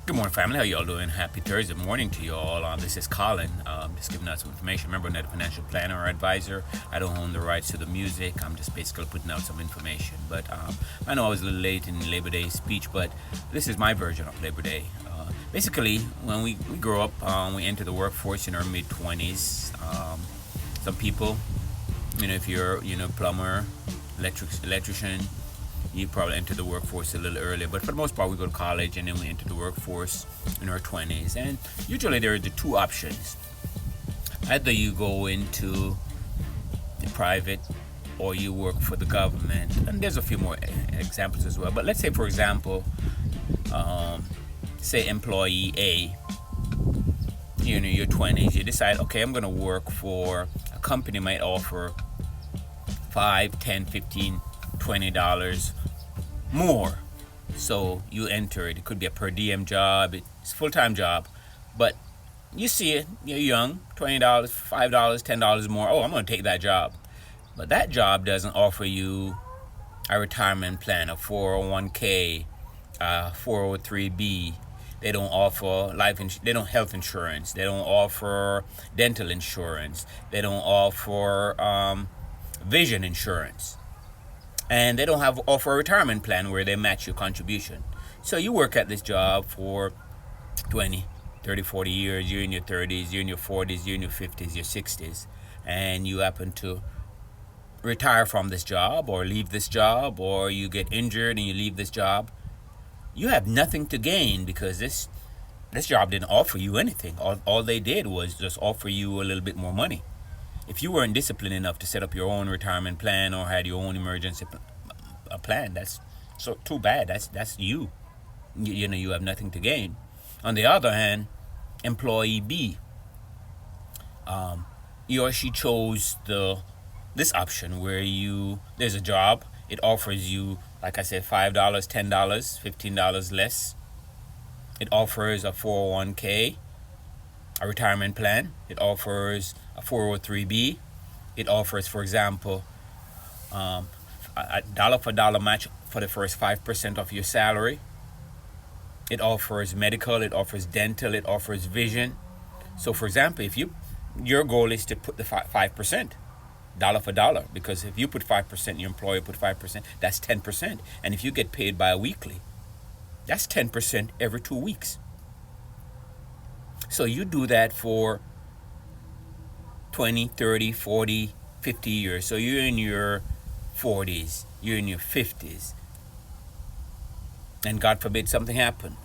Good morning, family. How y'all doing? Happy Thursday morning to you all. This is Colin. Just giving out some information. Remember, I'm not a financial planner or advisor. I don't own the rights to the music. I'm just basically putting out some information. But I know I was a little late in Labor Day speech, but this is my version of Labor Day. Basically, when we grow up, we enter the workforce in our mid 20s. Some people, if you're, plumber, electrician, you probably enter the workforce a little earlier, but for the most part, we go to college and then we enter the workforce in our 20s. And usually, there are the two options: either you go into the private or you work for the government. And there's a few more examples as well. But let's say, for example, say employee A, you're in your 20s, you decide, okay, I'm going to work for a company might offer 5, 10, 15, $20 more. So you enter it. It could be a per diem job, it's a full-time job, but you see it, you're young, $20, $5, $10 more. Oh, I'm going to take that job. But that job doesn't offer you a retirement plan, a 401k, 403b. They don't offer they don't health insurance. They don't offer dental insurance. They don't offer vision insurance. And they don't offer a retirement plan where they match your contribution. So you work at this job for 20, 30, 40 years. You're in your 30s, you're in your 40s, you're in your 50s, your 60s. And you happen to retire from this job or leave this job, or you get injured and you leave this job. You have nothing to gain because this job didn't offer you anything. All they did was just offer you a little bit more money. If you weren't disciplined enough to set up your own retirement plan or had your own emergency plan, that's so too bad. That's you. You have nothing to gain. On the other hand, employee B, he or she chose this option where there's a job. It offers you, like I said, $5, $10, $15 less. It offers a 401k, a retirement plan. It offers a 403b. It offers, for example, a dollar for dollar match for the first 5% of your salary. It offers medical. It offers dental. It offers vision. So, for example, if your goal is to put the 5%, dollar for dollar, because if you put 5%, your employer put 5%, that's 10%. And if you get paid bi-weekly, that's 10% every 2 weeks. So you do that for 20, 30, 40, 50 years. So you're in your 40s, you're in your 50s, and God forbid something happened.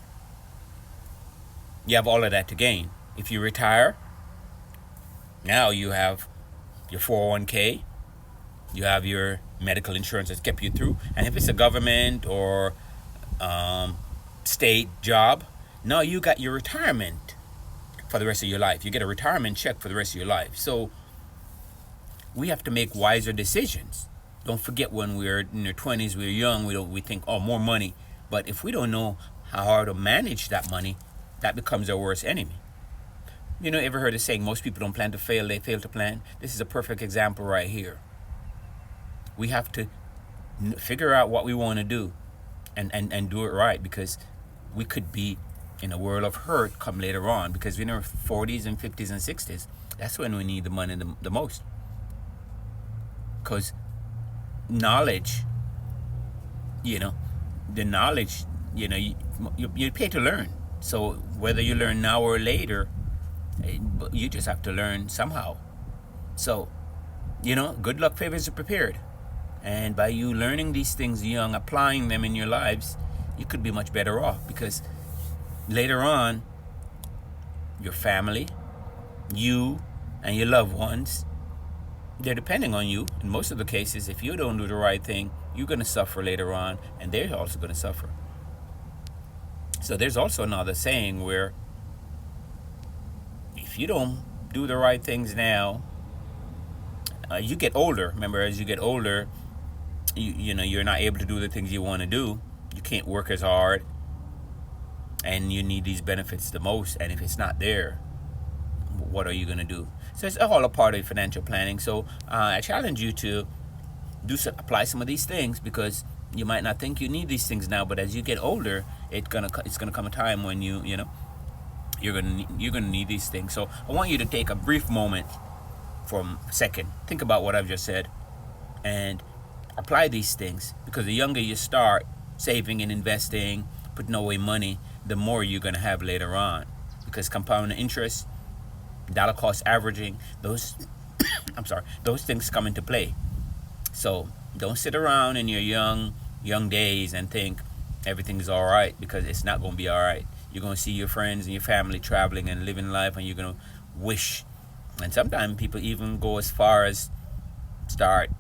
You have all of that to gain. If you retire, now you have your 401k, you have your medical insurance that's kept you through. And if it's a government or state job, now you got your retirement for the rest of your life. You get a retirement check for the rest of your life. So we have to make wiser decisions. Don't forget, when we're in our 20s, we're young, we think, oh, more money. But if we don't know how to manage that money, that becomes our worst enemy. Ever heard the saying, most people don't plan to fail, they fail to plan? This is a perfect example right here. We have to figure out what we want to do and do it right, because we could be in a world of hurt come later on, because in our 40s and 50s and 60s, that's when we need the money the most. Because knowledge, the knowledge, you pay to learn. So whether you learn now or later, you just have to learn somehow. So, good luck favors the prepared. And by you learning these things young, applying them in your lives, you could be much better off, because later on, your family, you, and your loved ones, they're depending on you. In most of the cases, if you don't do the right thing, you're going to suffer later on, and they're also going to suffer. So there's also another saying where if you don't do the right things now, you get older. Remember, as you get older, you're not able to do the things you want to do. You can't work as hard, and you need these benefits the most. And if it's not there, what are you going to do? So it's all a part of financial planning. So I challenge you to apply some of these things, because You might not think you need these things now, but as you get older, it's gonna come a time when you know you're gonna need these things. So I want you to take a brief moment from a second, think about what I've just said, and apply these things, because the younger you start saving and investing, putting away money, the more you're gonna have later on, because compound interest, dollar cost averaging, those I'm sorry, those things come into play. So don't sit around in your young days and think everything's all right, because it's not going to be all right. You're going to see your friends and your family traveling and living life, and you're going to wish. And sometimes people even go as far as start,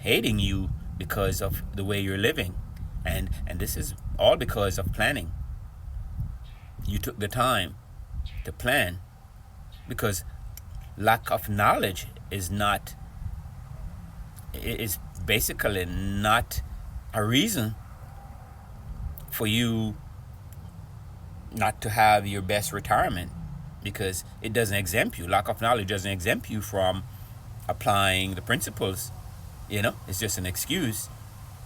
hating you because of the way you're living. And this is all because of planning. You took the time to plan, because lack of knowledge is basically not a reason for you not to have your best retirement, because it doesn't exempt you. Lack of knowledge doesn't exempt you from applying the principles. It's just an excuse.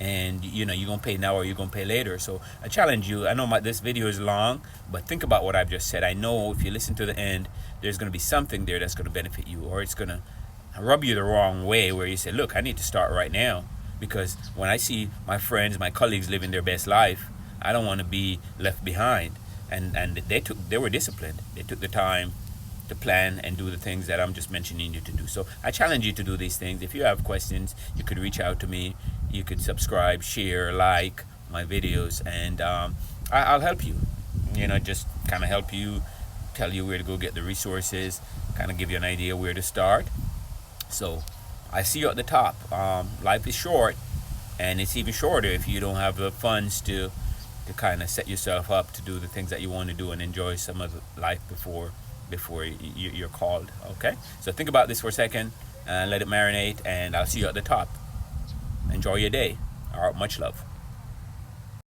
And you're gonna pay now or you're gonna pay later. So I challenge you. I know this video is long, but think about what I've just said. I know if you listen to the end, there's gonna be something there that's gonna benefit you, or it's gonna rub you the wrong way, where you say, look, I need to start right now, because when I see my friends, my colleagues living their best life, I don't want to be left behind. And they were disciplined. They took the time to plan and do the things that I'm just mentioning you to do. So I challenge you to do these things. If you have questions, you could reach out to me. You could subscribe, share, like my videos, and I'll help you. Just kind of help you, tell you where to go get the resources, kind of give you an idea where to start. So I see you at the top. Life is short, and it's even shorter if you don't have the funds to kind of set yourself up to do the things that you want to do and enjoy some of the life before you're called. Okay, so think about this for a second and let it marinate, and I'll see you at the top. Enjoy your day. All right, much love.